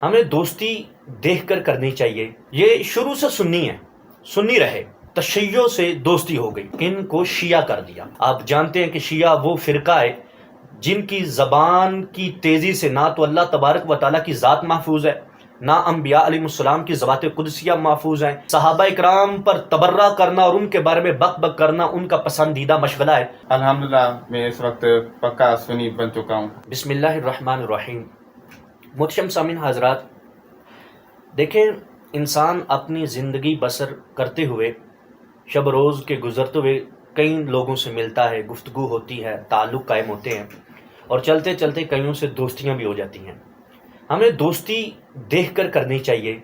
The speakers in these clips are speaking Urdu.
ہمیں دوستی دیکھ کر کرنی چاہیے. یہ شروع سے سنی ہے، سنی رہے. تشیع سے دوستی ہو گئی، ان کو شیعہ کر دیا. آپ جانتے ہیں کہ شیعہ وہ فرقہ ہے جن کی زبان کی تیزی سے نہ تو اللہ تبارک و تعالیٰ کی ذات محفوظ ہے، نہ انبیاء علیہ السلام کی ذوات قدسیہ محفوظ ہیں. صحابہ اکرام پر تبرہ کرنا اور ان کے بارے میں بک بک کرنا ان کا پسندیدہ مشغلہ ہے. الحمدللہ میں اس وقت پکا سنی بن چکا ہوں. بسم اللہ الرحمن الرحیم. محترم سامعین حضرات، دیکھیں، انسان اپنی زندگی بسر کرتے ہوئے شب روز کے گزرتے ہوئے کئی لوگوں سے ملتا ہے، گفتگو ہوتی ہے، تعلق قائم ہوتے ہیں، اور چلتے چلتے کئیوں سے دوستیاں بھی ہو جاتی ہیں. ہمیں دوستی دیکھ کر کرنی چاہیے،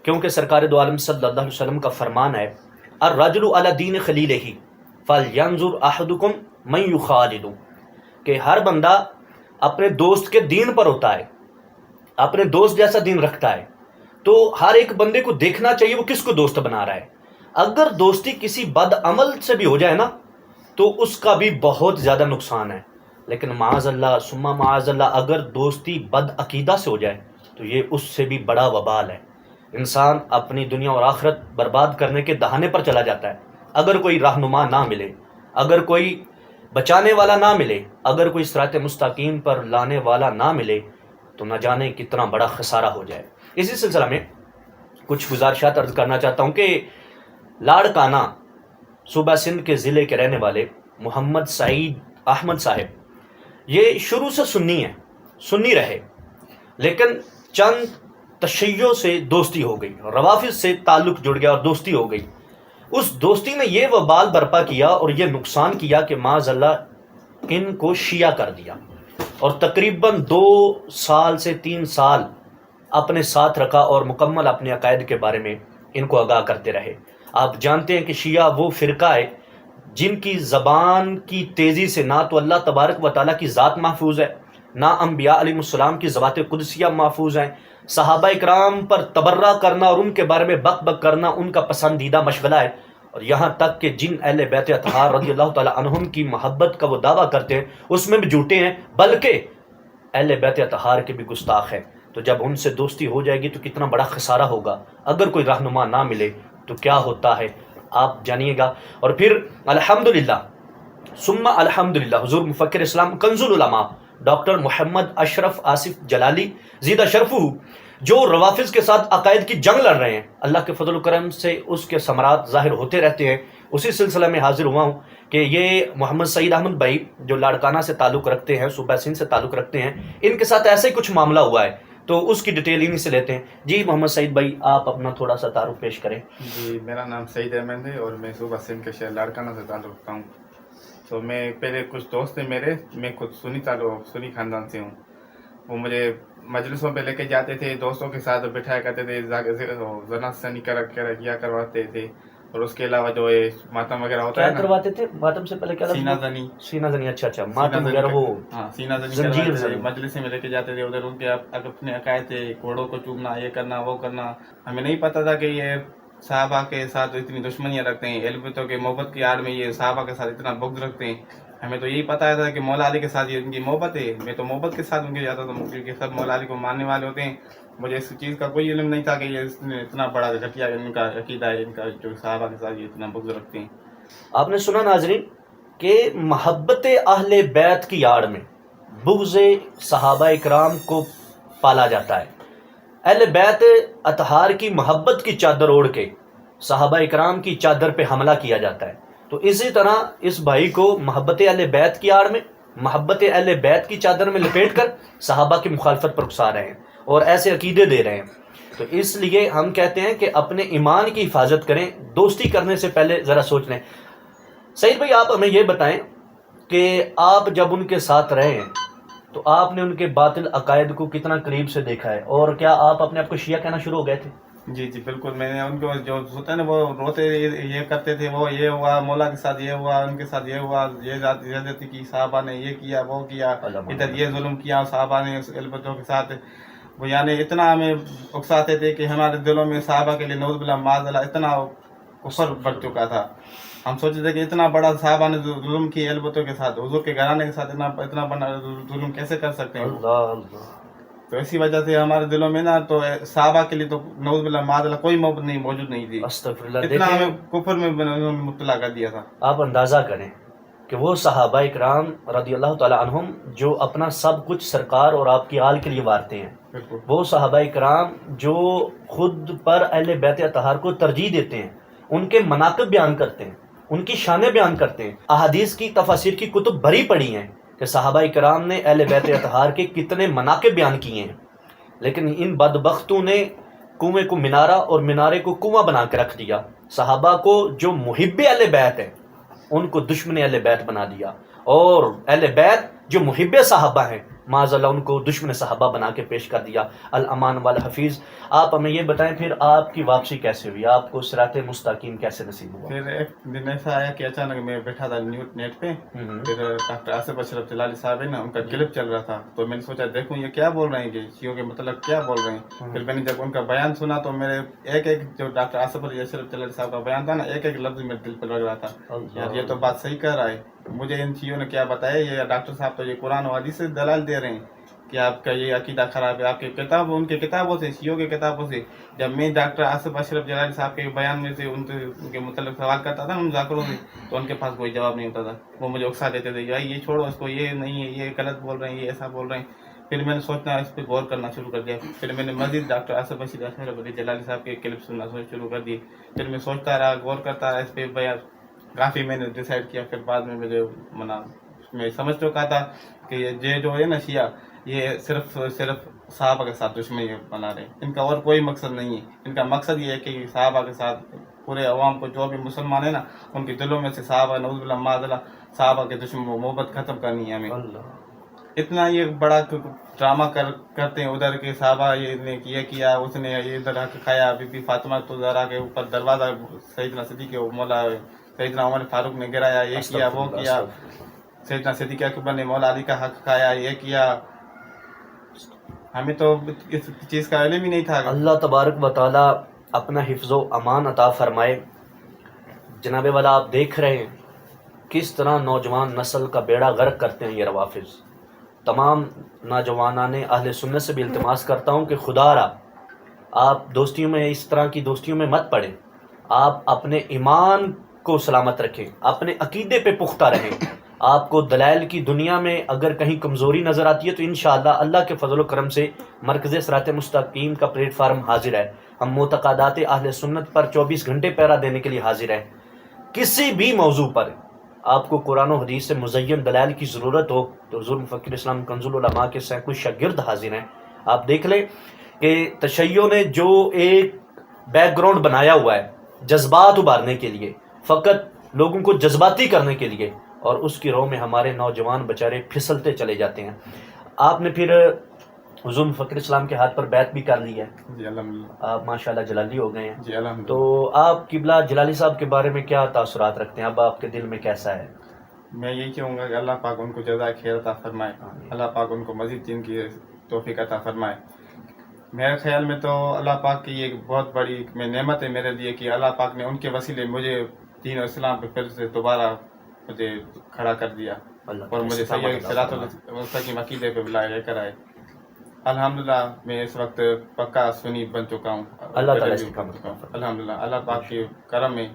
کیونکہ سرکار دو عالم صلی اللہ علیہ وسلم کا فرمان ہے، الرجل علی دین خلیلہ فلینظر احدکم من یخالل، کہ ہر بندہ اپنے دوست کے دین پر ہوتا ہے، اپنے دوست جیسا دین رکھتا ہے. تو ہر ایک بندے کو دیکھنا چاہیے وہ کس کو دوست بنا رہا ہے. اگر دوستی کسی بد عمل سے بھی ہو جائے نا تو اس کا بھی بہت زیادہ نقصان ہے. لیکن معاذ اللہ ثم معاذ اللہ اگر دوستی بد عقیدہ سے ہو جائے تو یہ اس سے بھی بڑا وبال ہے. انسان اپنی دنیا اور آخرت برباد کرنے کے دہانے پر چلا جاتا ہے. اگر کوئی رہنما نہ ملے، اگر کوئی بچانے والا نہ ملے، اگر کوئی صراط مستقیم پر لانے والا نہ ملے تو نہ جانے کتنا بڑا خسارہ ہو جائے. اسی سلسلہ میں کچھ گزارشات عرض کرنا چاہتا ہوں کہ لاڑکانہ صوبہ سندھ کے ضلع کے رہنے والے محمد سعید احمد صاحب یہ شروع سے سنی ہے، سنی رہے، لیکن چند تشیع سے دوستی ہو گئی، روافض سے تعلق جڑ گیا اور دوستی ہو گئی. اس دوستی نے یہ وبال برپا کیا اور یہ نقصان کیا کہ معاذ اللہ ان کو شیعہ کر دیا، اور تقریباً 2 سال سے 3 سال اپنے ساتھ رکھا اور مکمل اپنے عقائد کے بارے میں ان کو آگاہ کرتے رہے. آپ جانتے ہیں کہ شیعہ وہ فرقہ ہے جن کی زبان کی تیزی سے نہ تو اللہ تبارک و تعالیٰ کی ذات محفوظ ہے، نہ انبیاء علیہ السلام کی ذوات قدسیہ محفوظ ہیں. صحابہ اکرام پر تبرہ کرنا اور ان کے بارے میں بک بک کرنا ان کا پسندیدہ مشغلہ ہے. اور یہاں تک کہ جن اہل بیت اطہار رضی اللہ تعالیٰ عنہم کی محبت کا وہ دعویٰ کرتے ہیں اس میں بھی جھوٹے ہیں، بلکہ اہل بیت اطہار کے بھی گستاخ ہیں. تو جب ان سے دوستی ہو جائے گی تو کتنا بڑا خسارہ ہوگا. اگر کوئی رہنما نہ ملے تو کیا ہوتا ہے آپ جانیے گا. اور پھر الحمدللہ ثم الحمدللہ حضور مفکر اسلام کنز العلماء ڈاکٹر محمد اشرف آصف جلالی زیدہ شرفہ جو روافظ کے ساتھ عقائد کی جنگ لڑ رہے ہیں، اللہ کے فضل و کرم سے اس کے ثمرات ظاہر ہوتے رہتے ہیں. اسی سلسلہ میں حاضر ہوا ہوں کہ یہ محمد سعید احمد بھائی جو لاڑکانہ سے تعلق رکھتے ہیں، صوبہ سندھ سے تعلق رکھتے ہیں، ان کے ساتھ ایسا ہی کچھ معاملہ ہوا ہے، تو اس کی ڈیٹیل انہی سے لیتے ہیں. جی محمد سعید بھائی، آپ اپنا تھوڑا سا تعارف پیش کریں. جی، میرا نام سعید احمد ہے اور میں صوبہ سندھ کے شہر لاڑکانہ سے تعلق رکھتا ہوں. تو میں پہلے کچھ دوست ہیں میرے، میں خود سنی خاندان سے ہوں. وہ مجھے مجلسوں پہ لے کے جاتے تھے، دوستوں کے ساتھ بٹھایا کرتے تھے، زنا ثنی کیا کرواتے تھے. اور اس کے علاوہ جو ہے ماتم وغیرہ ہوتا ہے کیا کرواتے تھے؟ ماتم سے پہلے کیا؟ سینہ زنی. سینہ زنی. اچھا اچھا، ماتم وغیرہ وہ ہاں، سینہ زنی زنجیر کرواتے تھے، زنی. مجلس میں لے کے جاتے تھے ادھر. ان کے اپنے عقائد تھے، گھوڑوں کو چومنا، یہ کرنا وہ کرنا. ہمیں نہیں پتا تھا کہ یہ صحابہ کے ساتھ اتنی دشمنیاں رکھتے ہیں، البتوں کے محبت کی آڑ میں یہ صحابہ کے ساتھ اتنا بغض رکھتے ہیں. ہمیں تو یہی پتا تھا کہ مولا علی کے ساتھ یہ ان کی محبت ہے. میں تو محبت کے ساتھ ان کے جاتا تھا کیونکہ سب مولا علی کو ماننے والے ہوتے ہیں. مجھے اس چیز کا کوئی علم نہیں تھا کہ یہ اتنا بڑا گھٹیا ان کا عقیدہ ہے، ان کا جو صحابہ کے ساتھ یہ اتنا بغض رکھتے ہیں. آپ نے سنا ناظرین کہ محبت اہل بیت کی آڑ میں بغض صحابہ اکرام کو پالا جاتا ہے. اہل بیت اطہار کی محبت کی چادر اوڑھ کے صحابہ اکرام کی چادر پہ حملہ کیا جاتا ہے. تو اسی طرح اس بھائی کو محبت اہل بیت کی آڑ میں، محبت اہل بیت کی چادر میں لپیٹ کر صحابہ کی مخالفت پر اکسا رہے ہیں اور ایسے عقیدے دے رہے ہیں. تو اس لیے ہم کہتے ہیں کہ اپنے ایمان کی حفاظت کریں، دوستی کرنے سے پہلے ذرا سوچ لیں. سعید بھائی، آپ ہمیں یہ بتائیں کہ آپ جب ان کے ساتھ رہے ہیں تو آپ نے ان کے باطل عقائد کو کتنا قریب سے دیکھا ہے، اور کیا آپ اپنے آپ کو شیعہ کہنا شروع ہو گئے تھے؟ جی جی بالکل. میں نے ان کو جو ہوتا ہے نا وہ روتے یہ کرتے تھے، وہ یہ ہوا مولا کے ساتھ، یہ ہوا ان کے ساتھ، یہ ہوا یہ زیادتی کی، صحابہ نے یہ کیا وہ کیا، ادھر یہ ظلم کیا صحابہ نے البتوں کے ساتھ. وہ یعنی اتنا ہمیں اکساتے تھے کہ ہمارے دلوں میں صحابہ کے لیے نعوذ باللہ معاذ اللہ اتنا کفر بڑھ چکا تھا. ہم سوچتے تھے کہ اتنا بڑا صحابہ نے ظلم کی البتوں کے ساتھ، حضور کے گھرانے کے ساتھ اتنا بڑا ظلم کیسے کر سکتے ہیں. اللہ اللہ. تو اسی وجہ سے ہمارے دلوں میں نا تو صحابہ کے لیے تو نعوذ باللہ معاذ اللہ کوئی محبت نہیں موجود نہیں تھی. استغفر اللہ. اتنا دیکھیں ہمیں کفر میں انہوں نے مبتلا کر دیا تھا. آپ اندازہ کریں کہ وہ صحابہ کرام رضی اللہ تعالی عنہم جو اپنا سب کچھ سرکار اور آپ کی آل کے لیے وارتے ہیں, بالکل وہ صحابہ کرام جو خود پر اہل بیت اطہار کو ترجیح دیتے ہیں, ان کے مناقب بیان کرتے ہیں, ان کی شانیں بیان کرتے ہیں. احادیث کی تفاسیر کی کتب بھری پڑی ہیں کہ صحابہ کرام نے اہل بیت اطہار کے کتنے مناقب بیان کیے ہیں, لیکن ان بدبختوں نے کنویں کو منارہ اور منارے کو کنواں بنا کے رکھ دیا. صحابہ کو جو محب اہل بیت ہیں ان کو دشمن اہل بیت بنا دیا, اور اہل بیت جو محب صحابہ ہیں معاذ اللہ ان کو دشمن صحابہ بنا کے پیش کر دیا. الامان والحفیظ. آپ ہمیں یہ بتائیں پھر آپ کی واپسی کیسے ہوئی, آپ کو صراط مستقیم کیسے نصیب ہوا؟ پھر ایک دن ایسا آیا کہ اچانک میں بیٹھا تھا نیٹ پہ, پھر ڈاکٹر آصف اشرف جلالی صاحب ہے نا, ان کا کلپ چل رہا تھا, تو میں نے سوچا دیکھوں یہ کیا بول رہے ہیں, کہ شیعوں کے مطلب کیا بول رہے ہیں. پھر میں نے جب ان کا بیان سنا تو میرے ایک جو ڈاکٹر آصف اشرف جلالی صاحب کا بیان تھا نا, ایک ایک لفظ میرے دل پہ لگ رہا تھا, یار یہ تو بات صحیح کر رہا ہے. مجھے ان شیعوں نے کیا بتایا, یہ ڈاکٹر صاحب تو یہ قرآن و حدیث سے دلائل دے رہے ہیں کہ آپ کا یہ عقیدہ خراب ہے, آپ کی کتاب ان کی کتابوں سے, شیعوں کی کتابوں سے. جب میں ڈاکٹر آصف اشرف جلالی صاحب کے بیان میں سے ان کے متعلق سوال کرتا تھا مذاکروں میں, تو ان کے پاس کوئی جواب نہیں ہوتا تھا. وہ مجھے اکسا دیتے تھے, یار یہ چھوڑو اس کو, یہ نہیں ہے, یہ غلط بول رہے ہیں, یہ ایسا بول رہے ہیں. پھر میں نے سوچنا اس پہ غور کرنا شروع کر دیا. پھر میں نے مزید ڈاکٹر آصف اشرف جلالی صاحب کے کلپ سننا شروع کر دی. پھر میں سوچتا رہا, غور کرتا رہا اس پہ بیان, کافی میں نے ڈیسائیڈ کیا. پھر بعد میں مجھے میں سمجھ چکا تھا کہ یہ جو ہے نا شیعہ, یہ صرف صحابہ کے ساتھ دشمنی بنا رہے ہیں. ان کا اور کوئی مقصد نہیں ہے. ان کا مقصد یہ ہے کہ صحابہ کے ساتھ پورے عوام کو, جو بھی مسلمان ہیں نا, ان کے دلوں میں سے صحابہ نعوذ باللہ معاذ اللہ صحابہ کے دشمن محبت ختم کرنی ہے ہمیں. اتنا یہ بڑا ڈرامہ کرتے ہیں ادھر کے صحابہ نے یہ کیا, اس نے یہ ادھر حق کھایا, بی بی فاطمہ تو زہرا کے اوپر دروازہ سیدنا صدیق مولا سیدنا عمر فاروق نے گرایا, یہ کیا وہ کیا, سیدنا صدیق اکبر نے مولا علی کا حق کھایا, یہ کیا. ہمیں تو اس چیز کا علم ہی نہیں تھا. اللہ تبارک و تعالی اپنا حفظ و امان عطا فرمائے. جناب والا آپ دیکھ رہے ہیں کس طرح نوجوان نسل کا بیڑا غرق کرتے ہیں یہ روافظ. تمام نوجوانان اہل سنت سے بھی التماس کرتا ہوں کہ خدا را آپ دوستیوں میں, اس طرح کی دوستیوں میں مت پڑیں. آپ اپنے ایمان کو سلامت رکھیں, اپنے عقیدے پہ پختہ رہیں. آپ کو دلائل کی دنیا میں اگر کہیں کمزوری نظر آتی ہے تو انشاءاللہ اللہ کے فضل و کرم سے مرکز صراط مستقیم کا پلیٹ فارم حاضر ہے. ہم معتقدات اہل سنت پر 24 گھنٹے پہرا دینے کے لیے حاضر ہیں. کسی بھی موضوع پر آپ کو قرآن و حدیث سے مزین دلائل کی ضرورت ہو تو حضور مفکر اسلام کنز العلماء کے سینکڑوں شاگرد حاضر ہیں. آپ دیکھ لیں کہ تشیع نے جو ایک بیک گراؤنڈ بنایا ہوا ہے جذبات ابھارنے کے لیے, فقط لوگوں کو جذباتی کرنے کے لیے, اور اس کی رو میں ہمارے نوجوان بچارے پھسلتے چلے جاتے ہیں. آپ نے پھر حضور مفکر اسلام کے ہاتھ پر بیعت بھی کر لی ہے. جی الحمدللہ, آپ ماشاءاللہ جلالی ہو گئے ہیں. جی الحمدللہ. تو آپ قبلہ جلالی صاحب کے بارے میں کیا تاثرات رکھتے ہیں, اب آپ کے دل میں کیسا ہے؟ میں یہی چاہوں گا کہ اللہ پاک ان کو جزائے خیر عطا فرمائے, اللہ پاک ان کو مزید دین کی توفیق عطا فرمائے. میرے خیال میں تو اللہ پاک کی یہ بہت بڑی نعمت ہے میرے لیے کہ اللہ پاک نے ان کے وسیلے مجھے دین و اسلام پہ پھر سے دوبارہ مجھے کھڑا کر دیا اور مجھے صحیح صراط المستقیم عقیدے پہ لے کر آئے. الحمدللہ میں اس وقت پکا سنی بن چکا ہوں. اللہ تعالیٰ الحمدللہ اللہ پاک کے کرم میں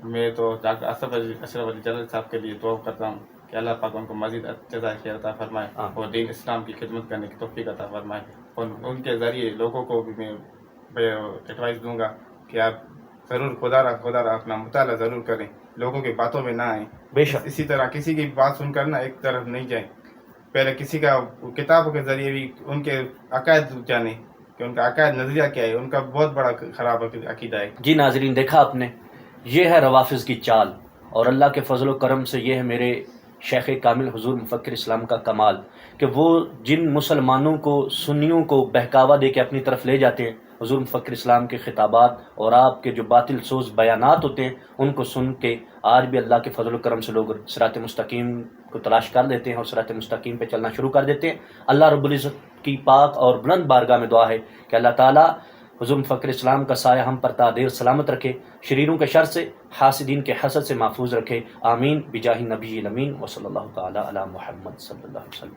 میں تو ڈاکٹر آصف اشرف علی جلالی صاحب کے لیے دعا کرتا ہوں کہ اللہ پاک ان کو مزید جزائے خیر عطا فرمائے اور دین اسلام کی خدمت کرنے کی توفیق عطا فرمائے. اور ان کے ذریعے لوگوں کو بھی میں ایڈوائز دوں گا کہ آپ ضرور خدا را اپنا مطالعہ ضرور کریں, لوگوں کی باتوں میں نہ آئیں. بے شک اسی طرح کسی کی بات سن کر نہ ایک طرف نہیں جائیں, پہلے کسی کا کتابوں کے ذریعے بھی ان کے عقائد جانیں کہ ان کا عقائد نظریہ کیا ہے. ان کا بہت بڑا خراب عقیدہ ہے. جی ناظرین, دیکھا آپ نے, یہ ہے روافظ کی چال, اور اللہ کے فضل و کرم سے یہ ہے میرے شیخ کامل حضور مفکر اسلام کا کمال کہ وہ جن مسلمانوں کو, سنیوں کو بہکاوا دے کے اپنی طرف لے جاتے ہیں, حضور مفکر اسلام کے خطابات اور آپ کے جو باطل سوز بیانات ہوتے ہیں ان کو سن کے آج بھی اللہ کے فضل و کرم سے لوگ صراط مستقیم کو تلاش کر لیتے ہیں اور صراط مستقیم پہ چلنا شروع کر دیتے ہیں. اللہ رب العزت کی پاک اور بلند بارگاہ میں دعا ہے کہ اللہ تعالیٰ حضور مفکر اسلام کا سایہ ہم پر تا دیر سلامت رکھے, شریروں کے شر سے, حاسدین کے حسد سے محفوظ رکھے. آمین بجاہ نبی الامین و صلی اللہ تعالی علی محمد صلی اللہ علیہ وسلم.